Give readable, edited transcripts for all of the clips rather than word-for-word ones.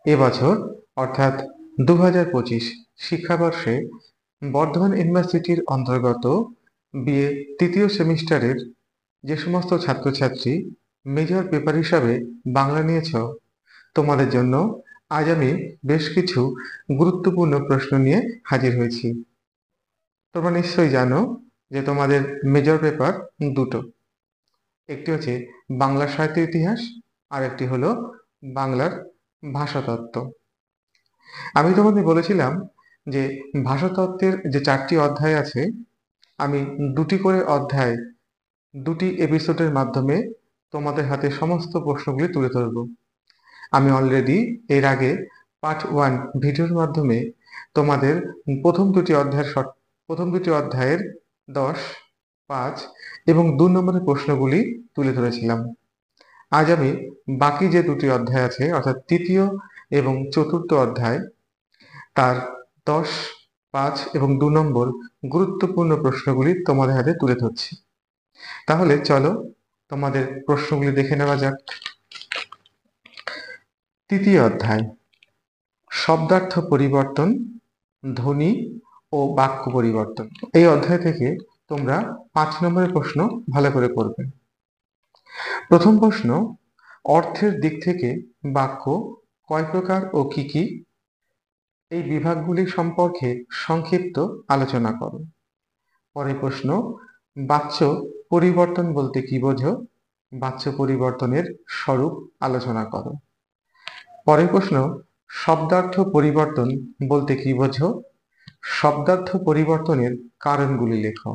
এবছর অর্থাৎ 2025 শিক্ষাবর্ষে বর্ধমান ইউনিভার্সিটির অন্তর্গত বিএ তৃতীয় সেমিস্টারের যে সমস্ত ছাত্রছাত্রী মেজর পেপার হিসাবে বাংলা নিয়েছ, তোমাদের জন্য আজ আমি বেশ কিছু গুরুত্বপূর্ণ প্রশ্ন নিয়ে হাজির হয়েছি। তোমরা নিশ্চয়ই জানো যে তোমাদের মেজর পেপার দুটো, একটি হচ্ছে বাংলা সাহিত্য ইতিহাস আর একটি হলো বাংলার ভাষাতত্ত্ব। আমি তোমাদের বলেছিলাম যে ভাষাতত্ত্বের যে 4টি অধ্যায় আছে, আমি দুটি করে অধ্যায় দুটি এপিসোডের মাধ্যমে তোমাদের হাতে সমস্ত প্রশ্নগুলি তুলে ধরব। আমি অলরেডি এর আগে পার্ট 1 ভিডিওর মাধ্যমে তোমাদের প্রথম দুটি অধ্যায়ের 10, 5 এবং 2 নম্বরের প্রশ্নগুলি তুলে ধরেছিলাম। আজ আমি বাকি যে দুটি অধ্যায় আছে অর্থাৎ তৃতীয় এবং চতুর্থ অধ্যায়, তার 10, 5 এবং 2 নম্বর গুরুত্বপূর্ণ প্রশ্নগুলি তোমাদের হাতে তুলে ধরছি। তাহলে চলো তোমাদের প্রশ্নগুলি দেখে নেওয়া যাক। তৃতীয় অধ্যায়, শব্দার্থ পরিবর্তন, ধ্বনি ও বাক্য পরিবর্তন। এই অধ্যায় থেকে তোমরা 5 নম্বরের প্রশ্ন ভালো করে করবে। প্রথম প্রশ্ন, অর্থের দিক থেকে বাক্য কয় প্রকার ও কি কি? এই বিভাগগুলি সম্পর্কে সংক্ষিপ্ত আলোচনা করো। পরের প্রশ্ন, বাচ্য পরিবর্তন বলতে কি বোঝো? বাচ্য পরিবর্তনের স্বরূপ আলোচনা করো। পরের প্রশ্ন, শব্দার্থ পরিবর্তন বলতে কি বোঝো? শব্দার্থ পরিবর্তনের কারণগুলি লেখো।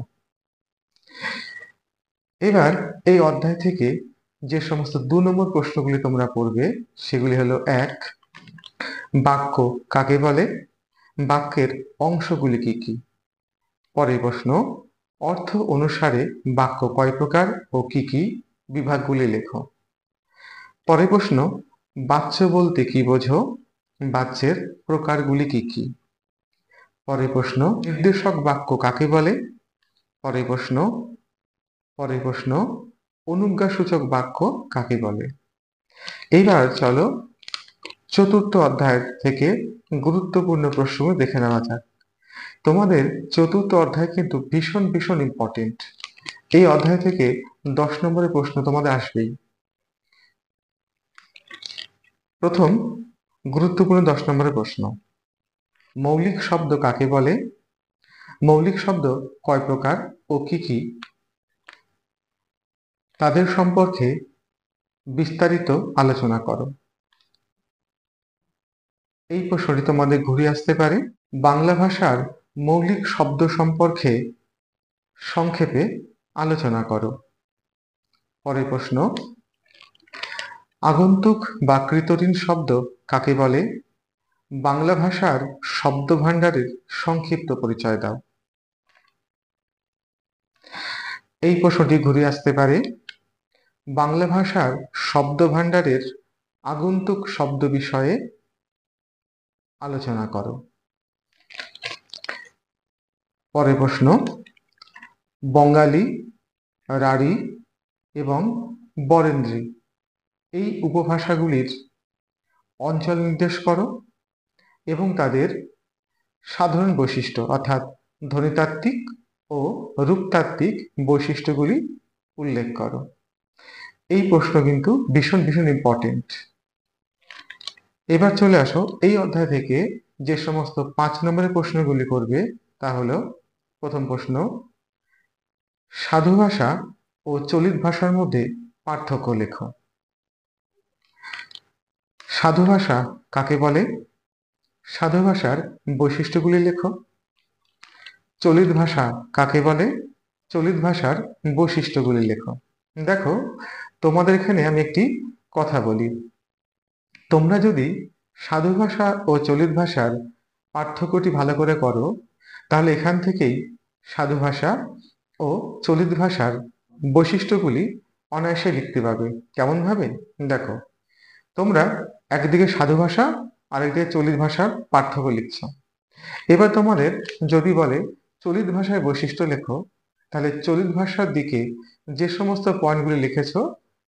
এবার এই অধ্যায় থেকে যে সমস্ত 2 নম্বর প্রশ্নগুলি তোমরা পড়বে সেগুলি হলো: 1, বাক্য কাকে বলে? বাক্যের অংশগুলি কি কি? পরের প্রশ্ন, অর্থ অনুসারে বাক্য কয় প্রকার ও কি কি? বিভাগগুলি লেখো। পরের প্রশ্ন, বাচ্য বলতে কি বোঝো? বাচ্যের প্রকারগুলি কি কি? পরের প্রশ্ন, নির্দেশক বাক্য কাকে বলে? পরের প্রশ্ন, অনুজ্ঞাসূচক বাক্য কাকে বলে? এইবার চলো চতুর্থ অধ্যায় থেকে গুরুত্বপূর্ণ প্রশ্ন দেখে নেওয়া যাক। তোমাদের চতুর্থ অধ্যায় কিন্তু ভীষণ ভীষণ ইম্পর্টেন্ট। এই অধ্যায় থেকে 10 নম্বরের প্রশ্ন তোমাদের আসবেই। প্রথম গুরুত্বপূর্ণ 10 নম্বরের প্রশ্ন, মৌলিক শব্দ কাকে বলে? মৌলিক শব্দ কয় প্রকার ও কি কি? তাদের সম্পর্কে বিস্তারিত আলোচনা করো। এই প্রশ্নটি তোমাদের ঘুরে আসতে পারে। বাংলা ভাষার মৌলিক শব্দ সম্পর্কে সংক্ষেপে আলোচনা করো। পরের প্রশ্ন, আগন্তুক বা কৃতঋণ শব্দ কাকে বলে? বাংলা ভাষার শব্দ ভাণ্ডারের সংক্ষিপ্ত পরিচয় দাও। এই প্রশ্নটি ঘুরে আসতে পারে। বাংলা ভাষার শব্দ ভাণ্ডারের আগন্তুক শব্দ বিষয়ে আলোচনা করো। পরের প্রশ্ন, বঙ্গালী, রাঢ়ী এবং বরেন্দ্রী এই উপভাষাগুলির অঞ্চল নির্দেশ করো এবং তাদের সাধারণ বৈশিষ্ট্য অর্থাৎ ধ্বনিতাত্ত্বিক ও রূপতাত্ত্বিক বৈশিষ্ট্যগুলি উল্লেখ করো। এই প্রশ্ন কিন্তু ভীষণ ভীষণ ইম্পর্টেন্ট। এবার চলে আসো এই অধ্যায় থেকে যে সমস্ত 5 নম্বরের প্রশ্নগুলি করবে তা হলো: প্রথম প্রশ্ন, সাধু ভাষা ও চলিত ভাষার মধ্যে পার্থক্য লেখো। সাধু ভাষা কাকে বলে? সাধু ভাষার বৈশিষ্ট্যগুলি লেখো। চলিত ভাষা কাকে বলে? চলিত ভাষার বৈশিষ্ট্যগুলি লেখো। দেখো, তোমাদের এখানে আমি একটি কথা বলি। তোমরা যদি সাধু ভাষা ও চলিত ভাষার পার্থক্যটি ভালো করে করো, তাহলে এখান থেকেই সাধু ভাষা ও চলিত ভাষার বৈশিষ্ট্যগুলি অনায়াসে লিখতে পারবে। কেমন ভাবে? দেখো, তোমরা একদিকে সাধু ভাষা আর একদিকে চলিত ভাষার পার্থক্য লিখছ। এবার তোমাদের যদি বলে চলিত ভাষায় বৈশিষ্ট্য লেখো, তাহলে চলিত ভাষার দিকে যে সমস্ত পয়েন্টগুলি লিখেছো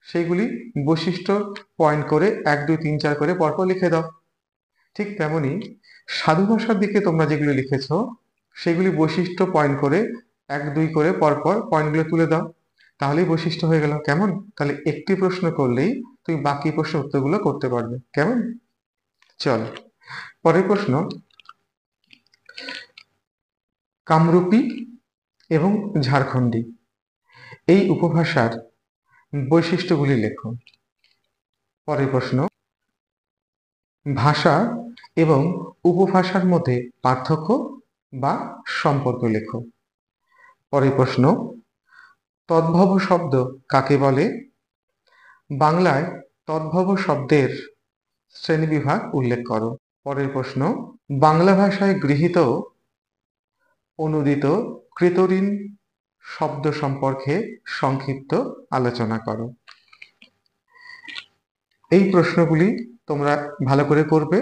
সেইগুলি বৈশিষ্ট্য পয়েন্ট করে 1, 2, 3, 4 করে পরপর লিখে দাও। ঠিক তেমনি সাধু ভাষার দিকে তোমরা যেগুলো লিখেছ সেগুলি বৈশিষ্ট্য পয়েন্ট করে 1 2 করে পরপর পয়েন্টগুলো তুলে দাও, তাহলেই বৈশিষ্ট্য হয়ে গেল। কেমন? তাহলে একটি প্রশ্ন করলেই তুমি বাকি প্রশ্নের উত্তরগুলো করতে পারবে। কেমন? চল পরের প্রশ্ন, কামরূপী এবং ঝাড়খণ্ডী এই উপভাষার বৈশিষ্ট্যগুলি লেখো। পরের প্রশ্ন, ভাষা এবং উপভাষার মধ্যে পার্থক্য বা সম্পর্ক লেখো। পরের প্রশ্ন, তদ্ভব শব্দ কাকে বলে? বাংলায় তদ্ভব শব্দের শ্রেণীবিভাগ উল্লেখ করো। পরের প্রশ্ন, বাংলা ভাষায় গৃহীত অনুদিত কৃতঋণ শব্দ সম্পর্কে সংক্ষিপ্ত আলোচনা করো। এই প্রশ্নগুলি তোমরা ভালো করে করবে,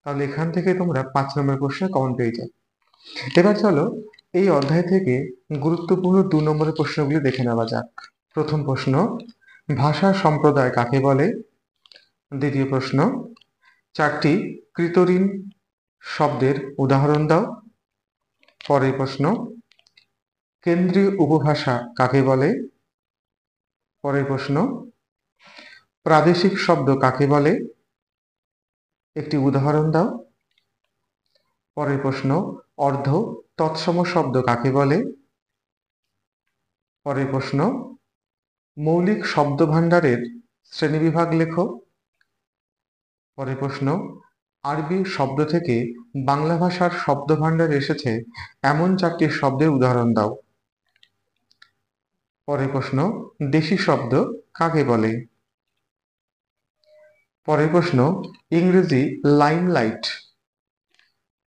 তাহলে এখান থেকে তোমরা 5 নম্বর প্রশ্নে কমন পেয়ে যাবে। এবার চলো এই অধ্যায় থেকে গুরুত্বপূর্ণ 2 নম্বরের প্রশ্নগুলি দেখে নেওয়া যাক। প্রথম প্রশ্ন, ভাষা সম্প্রদায় কাকে বলে? দ্বিতীয় প্রশ্ন, 4টি কৃতঋণ শব্দের উদাহরণ দাও। পরের প্রশ্ন, কেন্দ্রীয় উপভাষা কাকে বলে? পরের প্রশ্ন, প্রাদেশিক শব্দ কাকে বলে? একটি উদাহরণ দাও। পরের প্রশ্ন, অর্ধ তৎসম শব্দ কাকে বলে? পরের প্রশ্ন, মৌলিক শব্দ ভাণ্ডারের শ্রেণীবিভাগ লেখো। পরের প্রশ্ন, আরবি শব্দ থেকে বাংলা ভাষার শব্দ ভাণ্ডারে এসেছে এমন 4টি শব্দের উদাহরণ দাও। পরের প্রশ্ন, দেশি শব্দ কাকে বলে? পরের প্রশ্ন, ইংরেজি লাইমলাইট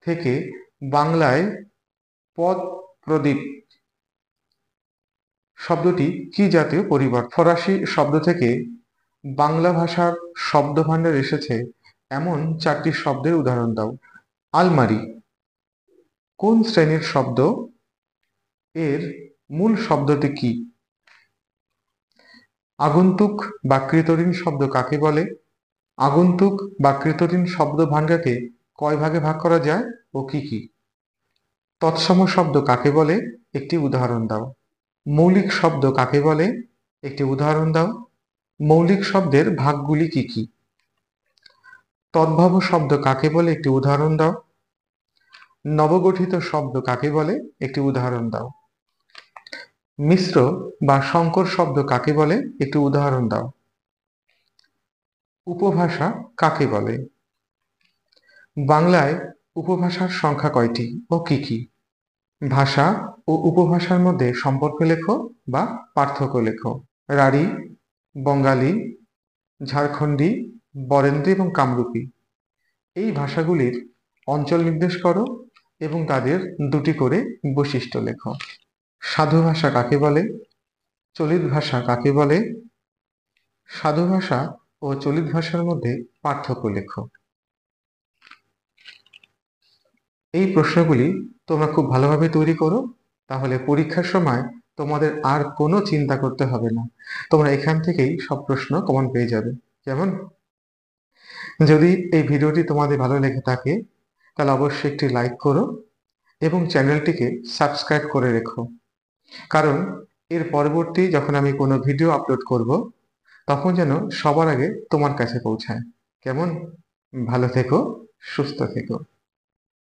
থেকে বাংলায় পদ প্রদীপ শব্দটি কি জাতীয় পরিবর্তন? ফরাসি শব্দ থেকে বাংলা ভাষার শব্দ ভাণ্ডারে এসেছে এমন 4টি শব্দের উদাহরণ দাও। আলমারি কোন শ্রেণীর শব্দ? এর মূল শব্দটি কি? আগন্তুক বা কৃতঋণ শব্দ কাকে বলে? আগন্তুক বা কৃতঋণ শব্দ ভাণ্ডারকে কয় ভাগে ভাগ করা যায় ও কি কি? তৎসম শব্দ কাকে বলে? একটি উদাহরণ দাও। মৌলিক শব্দ কাকে বলে? একটি উদাহরণ দাও। মৌলিক শব্দের ভাগগুলি কি কি? তদ্ভব শব্দ কাকে বলে? একটি উদাহরণ দাও। নবগঠিত শব্দ কাকে বলে? একটি উদাহরণ দাও। মিশ্র বা সংকর শব্দ কাকে বলে? একটি উদাহরণ দাও। উপভাষা কাকে বলে? বাংলায় উপভাষার সংখ্যা কয়টি ও কি কি? ভাষা ও উপভাষার মধ্যে সম্পর্ক লেখো বা পার্থক্য লেখো। রাঢ়ী, বঙ্গালী, ঝাড়খণ্ডী, বরেন্দ্রী এবং কামরূপী এই ভাষাগুলির অঞ্চল নির্দেশ করো এবং তাদের 2টি করে বৈশিষ্ট্য লেখো। সাধু ভাষা কাকে বলে? চলিত ভাষা কাকে বলে? সাধু ভাষা ও চলিত ভাষার মধ্যে পার্থক্য লেখো। এই প্রশ্নগুলি তোমরা খুব ভালোভাবে তৈরি করো, তাহলে পরীক্ষার সময় তোমাদের আর কোনো চিন্তা করতে হবে না, তোমরা এখান থেকেই সব প্রশ্ন কমন পেয়ে যাবে। কেমন? যদি এই ভিডিওটি তোমাদের ভালো লেগে থাকে তাহলে অবশ্যই একটি লাইক করো এবং চ্যানেলটিকে সাবস্ক্রাইব করে রেখো, কারণ এর পরবর্তী যখন আমি কোনো ভিডিও আপলোড করব তখন যেন সবার আগে তোমার কাছে পৌঁছায়। কেমন? ভালো থেকো, সুস্থ থেকো।